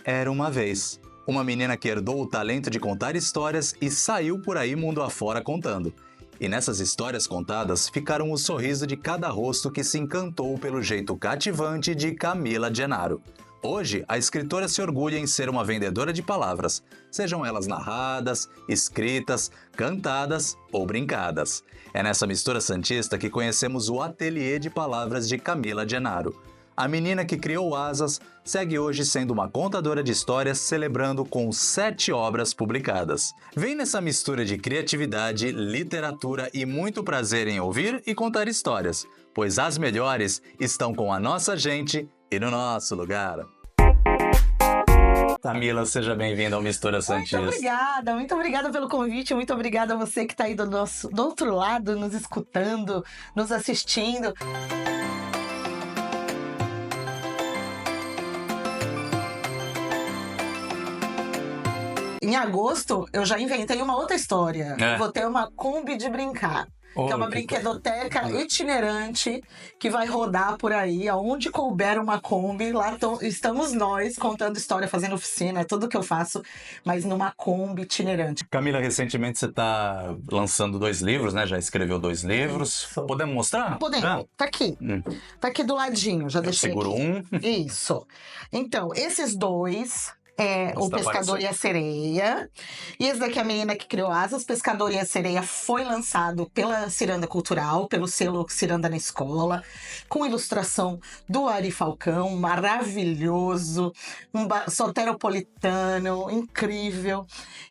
Era uma vez. Uma menina que herdou o talento de contar histórias e saiu por aí mundo afora contando. E nessas histórias contadas ficaram o sorriso de cada rosto que se encantou pelo jeito cativante de Camila Gennaro. Hoje, a escritora se orgulha em ser uma vendedora de palavras, sejam elas narradas, escritas, cantadas ou brincadas. É nessa mistura santista que conhecemos o ateliê de palavras de Camila Gennaro. A menina que criou asas segue hoje sendo uma contadora de histórias, celebrando com 7 obras publicadas. Vem nessa mistura de criatividade, literatura e muito prazer em ouvir e contar histórias, pois as melhores estão com a nossa gente e no nosso lugar. Camila, seja bem-vinda ao Mistura Santista. Muito obrigada pelo convite, muito obrigada a você que está aí do outro lado, nos escutando, nos assistindo. Em agosto, eu já inventei uma outra história. Vou ter uma Kombi de brincar. Que é uma brinquedoteca itinerante que vai rodar por aí. Aonde couber uma Kombi, lá estamos nós contando história, fazendo oficina, tudo que eu faço, mas numa Kombi itinerante. Camila, recentemente você está lançando 2 livros, né? Já escreveu 2 livros. Isso. Podemos mostrar? Podemos. Tá aqui. Tá aqui do ladinho, já deixei seguro aqui. Isso. Então, esses 2... O Pescador e a Sereia. E esse daqui é a menina que criou asas. Pescador e a Sereia foi lançado pela Ciranda Cultural, pelo selo Ciranda na Escola, com ilustração do Ari Falcão, maravilhoso, um soteropolitano, incrível,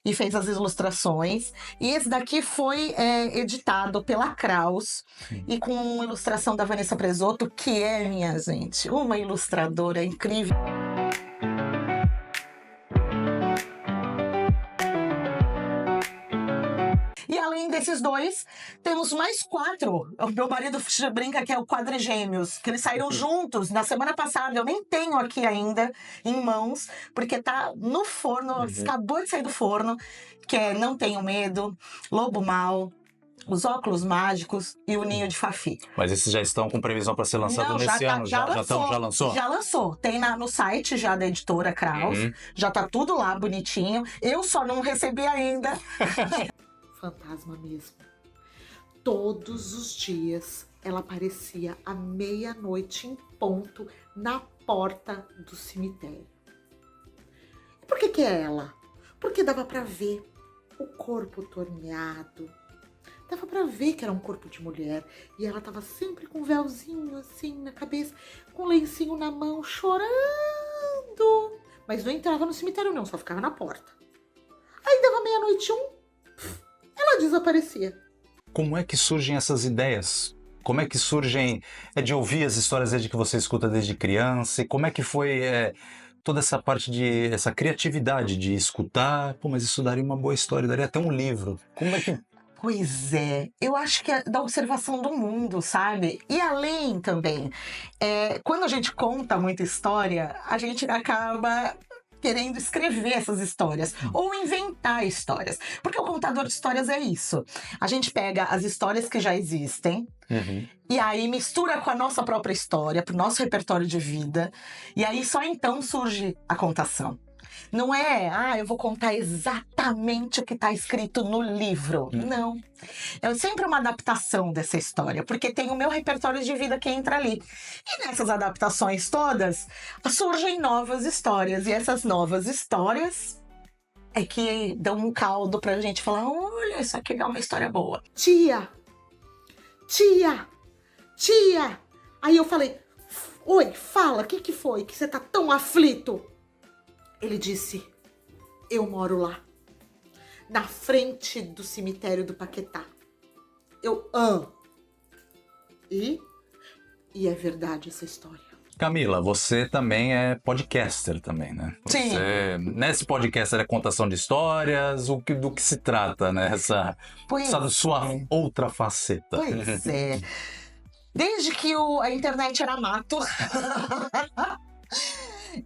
e fez as ilustrações. E esse daqui foi editado pela Kraus, e com ilustração da Vanessa Presotto, que é, minha gente, uma ilustradora incrível. E além desses 2, temos mais 4. O meu marido brinca que é o Quadrigêmeos, que eles saíram juntos na semana passada. Eu nem tenho aqui ainda em mãos, porque tá no forno, acabou de sair do forno, que é Não Tenho Medo, Lobo Mau, Os Óculos Mágicos e O Ninho de Fafi. Mas esses já estão com previsão para ser lançado nesse ano? Já lançou? Já lançou. Tem no site já da editora Kraus. Já tá tudo lá bonitinho. Eu só não recebi ainda. Fantasma mesmo. Todos os dias ela aparecia à meia-noite em ponto na porta do cemitério. E por que é ela? Porque dava pra ver o corpo torneado. Dava pra ver que era um corpo de mulher. E ela tava sempre com um véuzinho assim na cabeça, com um lencinho na mão, chorando. Mas não entrava no cemitério não, só ficava na porta. Aí dava meia-noite ela desaparecia. Como é que surgem essas ideias? Como é que surgem de ouvir as histórias desde que você escuta desde criança? E como é que foi toda essa parte essa criatividade de escutar? Pô, mas isso daria uma boa história, daria até um livro. Como é que... Pois é, eu acho que é da observação do mundo, sabe? E além também, quando a gente conta muita história, a gente acaba querendo escrever essas histórias ou inventar histórias. Porque o contador de histórias é isso. A gente pega as histórias que já existem e aí mistura com a nossa própria história, pro nosso repertório de vida, e aí só então surge a contação. Não é, eu vou contar exatamente o que está escrito no livro. Não. É sempre uma adaptação dessa história, porque tem o meu repertório de vida que entra ali. E nessas adaptações todas, surgem novas histórias. E essas novas histórias é que dão um caldo pra gente falar, olha, isso aqui é uma história boa. Tia! Aí eu falei, oi, fala, o que foi que você tá tão aflito? Ele disse, eu moro lá, na frente do cemitério do Paquetá. Eu amo. E é verdade essa história. Camila, você também é podcaster também, né? Sim. Nesse podcast é contação de histórias, do que se trata, né? Essa sua outra faceta. Pois é. Desde que a internet era mato...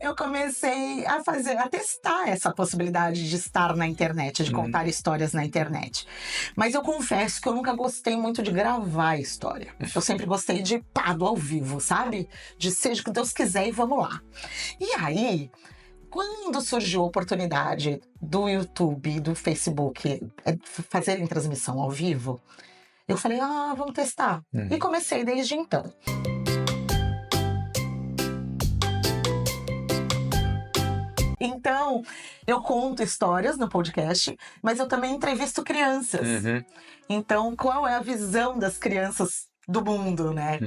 eu comecei a testar essa possibilidade de estar na internet, de contar histórias na internet. Mas eu confesso que eu nunca gostei muito de gravar história. Eu sempre gostei do ao vivo, sabe? De seja o que Deus quiser e vamos lá. E aí, quando surgiu a oportunidade do YouTube, do Facebook, fazerem transmissão ao vivo, eu falei, vamos testar. E comecei desde então. Então, eu conto histórias no podcast, mas eu também entrevisto crianças. Então, qual é a visão das crianças do mundo, né?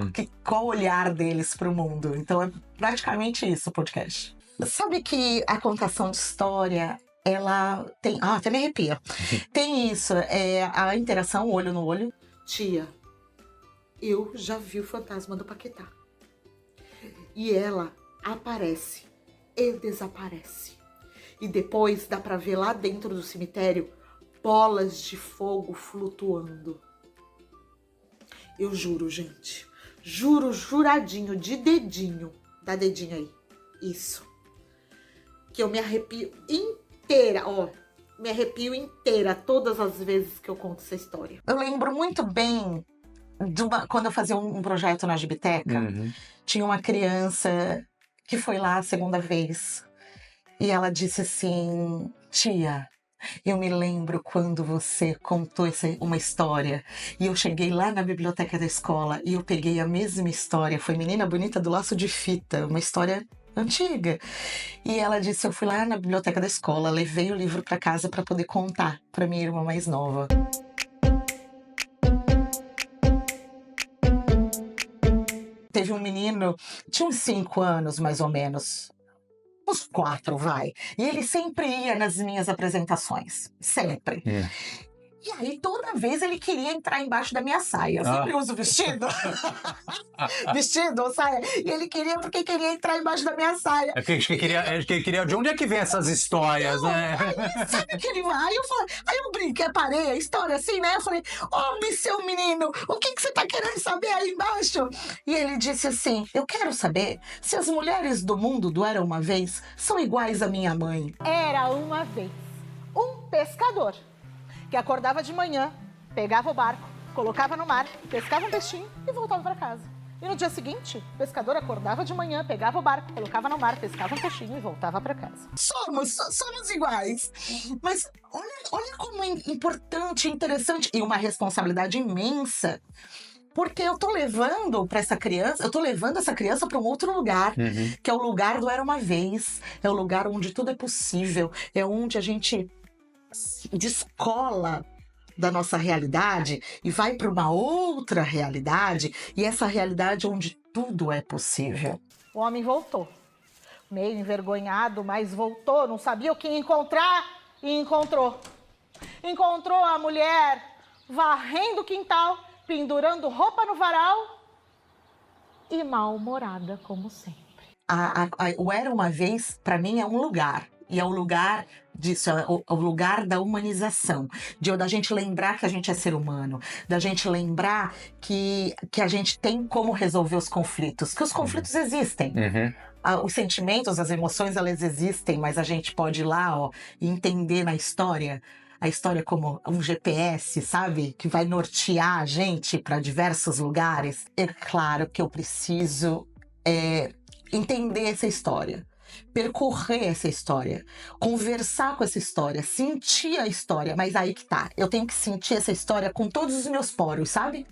Qual o olhar deles para o mundo? Então, é praticamente isso o podcast. Sabe que a contação de história, ela tem... até me arrepia. Tem isso, a interação olho no olho. Tia, eu já vi o fantasma do Paquetá. E ela aparece e desaparece. E depois dá pra ver lá dentro do cemitério bolas de fogo flutuando. Eu juro, gente. Juro, juradinho, de dedinho. Dá dedinho aí. Isso. Que eu me arrepio inteira, me arrepio inteira todas as vezes que eu conto essa história. Eu lembro muito bem quando eu fazia um projeto na Gibiteca, tinha uma criança que foi lá a segunda vez e ela disse assim, tia, eu me lembro quando você contou uma história e eu cheguei lá na biblioteca da escola e eu peguei a mesma história, foi Menina Bonita do Laço de Fita, uma história antiga. E ela disse, eu fui lá na biblioteca da escola, levei o livro para casa para poder contar para minha irmã mais nova. Teve um menino, tinha uns 5 anos mais ou menos, uns 4, vai. E ele sempre ia nas minhas apresentações, sempre. E aí, toda vez ele queria entrar embaixo da minha saia. Eu sempre uso vestido. Vestido ou saia. E ele queria, porque queria entrar embaixo da minha saia. Acho que ele queria... De onde é que vem essas histórias, né? Aí, sabe o que ele vai? Aí eu brinquei, parei a história assim, né? Eu falei, seu menino, o que você tá querendo saber aí embaixo? E ele disse assim, eu quero saber se as mulheres do mundo do Era Uma Vez são iguais à minha mãe. Era uma vez um pescador que acordava de manhã, pegava o barco, colocava no mar, pescava um peixinho e voltava para casa. E no dia seguinte, o pescador acordava de manhã, pegava o barco, colocava no mar, pescava um peixinho e voltava para casa. Somos iguais. Mas olha como é importante, interessante e uma responsabilidade imensa. Porque eu tô levando essa criança para um outro lugar, que é o lugar do Era Uma Vez, é o lugar onde tudo é possível, é onde a gente descola da nossa realidade e vai para uma outra realidade, e essa realidade onde tudo é possível. O homem voltou, meio envergonhado, mas voltou, não sabia o que encontrar e encontrou. Encontrou a mulher varrendo o quintal, pendurando roupa no varal e mal-humorada como sempre. O Era Uma Vez, para mim, é um lugar. E é o lugar disso, é o lugar da humanização, da gente lembrar que a gente é ser humano, da gente lembrar que a gente tem como resolver os conflitos, que os conflitos existem. Os sentimentos, as emoções, elas existem, mas a gente pode ir lá e entender na história, a história como um GPS, sabe? Que vai nortear a gente para diversos lugares. É claro que eu preciso entender essa história. Percorrer essa história, conversar com essa história, sentir a história, mas aí que tá, eu tenho que sentir essa história com todos os meus poros, sabe?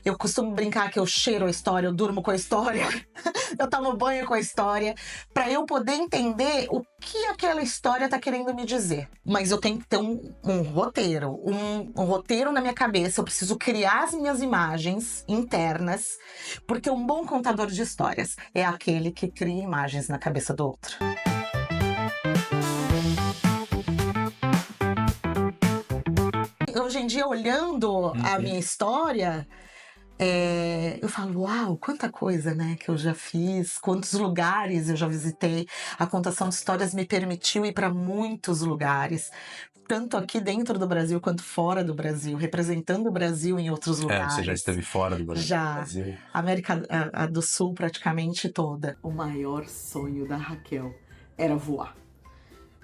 Eu costumo brincar que eu cheiro a história, eu durmo com a história, eu tomo banho com a história, pra eu poder entender o que aquela história tá querendo me dizer. Mas eu tenho que ter um roteiro, um roteiro na minha cabeça, eu preciso criar as minhas imagens internas, porque um bom contador de histórias é aquele que cria imagens na cabeça do outro. Hoje em dia, olhando a minha história, eu falo, uau, quanta coisa, né, que eu já fiz, quantos lugares eu já visitei. A contação de histórias me permitiu ir para muitos lugares, tanto aqui dentro do Brasil quanto fora do Brasil, representando o Brasil em outros lugares. Você já esteve fora do Brasil? Já. Brasil. América do Sul praticamente toda. O maior sonho da Raquel era voar.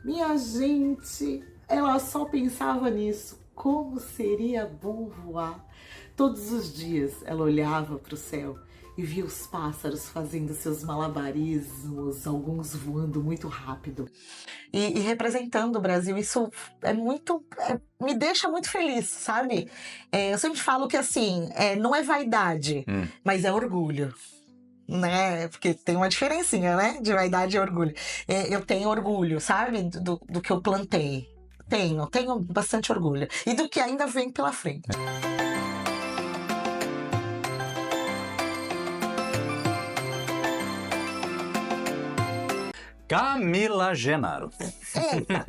Minha gente, ela só pensava nisso. Como seria bom voar? Todos os dias ela olhava para o céu e vi os pássaros fazendo seus malabarismos, alguns voando muito rápido. E representando o Brasil, isso me deixa muito feliz, sabe? Eu sempre falo que assim, não é vaidade, mas é orgulho. Né? Porque tem uma diferencinha, né? De vaidade e orgulho. Eu tenho orgulho, sabe? Do que eu plantei. Tenho bastante orgulho. E do que ainda vem pela frente. Camila Genaro. Eita!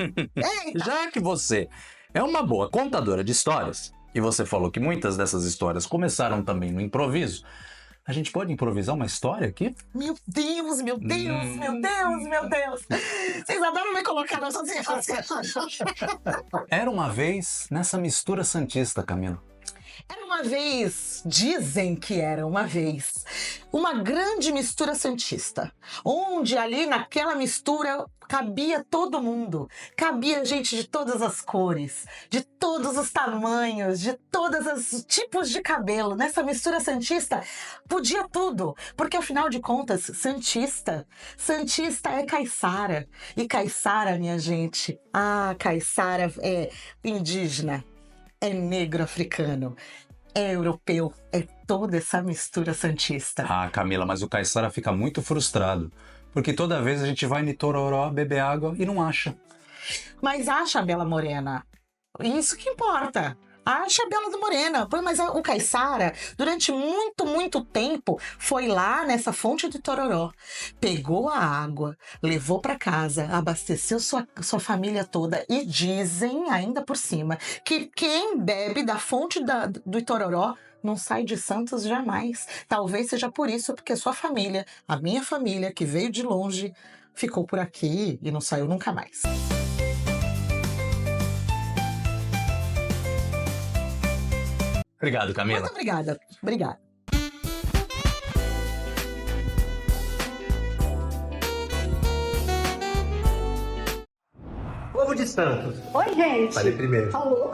Já que você é uma boa contadora de histórias, e você falou que muitas dessas histórias começaram também no improviso, a gente pode improvisar uma história aqui? Meu Deus, meu Deus, meu Deus, meu Deus! Vocês adoram me colocar nessa situação. Era uma vez nessa mistura santista, Camila. Era uma vez, dizem que era uma vez, uma grande mistura santista, onde ali naquela mistura cabia todo mundo, cabia gente de todas as cores, de todos os tamanhos, de todos os tipos de cabelo. Nessa mistura santista podia tudo, porque afinal de contas, santista é caiçara. E caiçara, minha gente, caiçara é indígena. É negro africano, é europeu, é toda essa mistura santista. Camila, mas o caiçara fica muito frustrado, porque toda vez a gente vai em Itororó beber água e não acha. Mas acha a Bela Morena, isso que importa. Acha a Bela Morena. Mas o caiçara, durante muito, muito tempo, foi lá nessa fonte de Itororó, pegou a água, levou para casa, abasteceu sua família toda e dizem, ainda por cima, que quem bebe da fonte do Itororó não sai de Santos jamais. Talvez seja por isso, porque sua família, a minha família, que veio de longe, ficou por aqui e não saiu nunca mais. Obrigado, Camila. Muito obrigada. Obrigada. Povo de Santos. Oi, gente. Falei primeiro. Alô?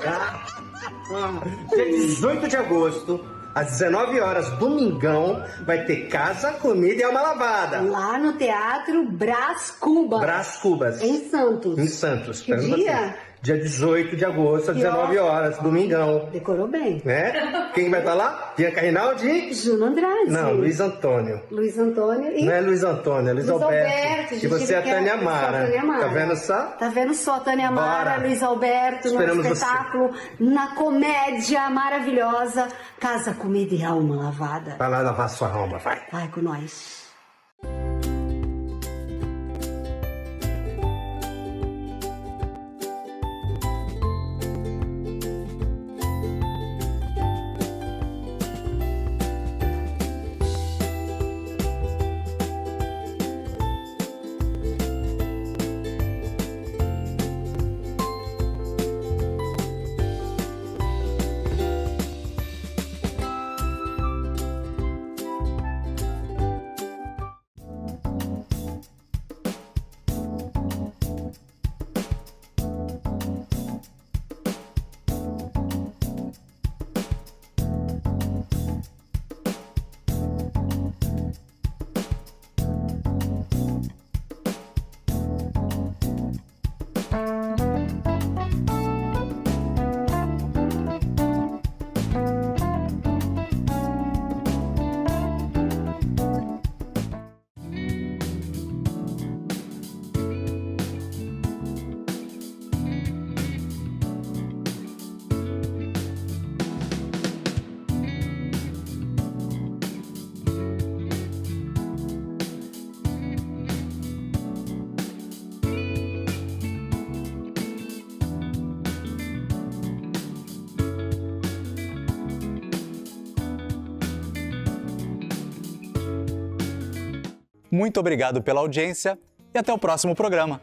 Dia 18 de agosto, às 19 horas, domingão, vai ter Casa, Comida e Alma Lavada. Lá no Teatro Brás Cubas. Brás Cubas. Em Santos. Em Santos. Que dia? Dia 18 de agosto, às 19 horas, domingão. Decorou bem. Né? Quem vai estar lá? Bianca Rinaldi? Juno Andrade. Não, Luiz Antônio. Luiz Antônio e... Não é Luiz Antônio, é Luiz Alberto. E você é a Tânia Amara. Tá vendo só? Tá vendo só, Tânia Amara, Bora. Luiz Alberto, no espetáculo, na comédia maravilhosa Casa, Comida e Alma Lavada. Vai lá lavar sua alma, vai. Vai com nós. Muito obrigado pela audiência e até o próximo programa.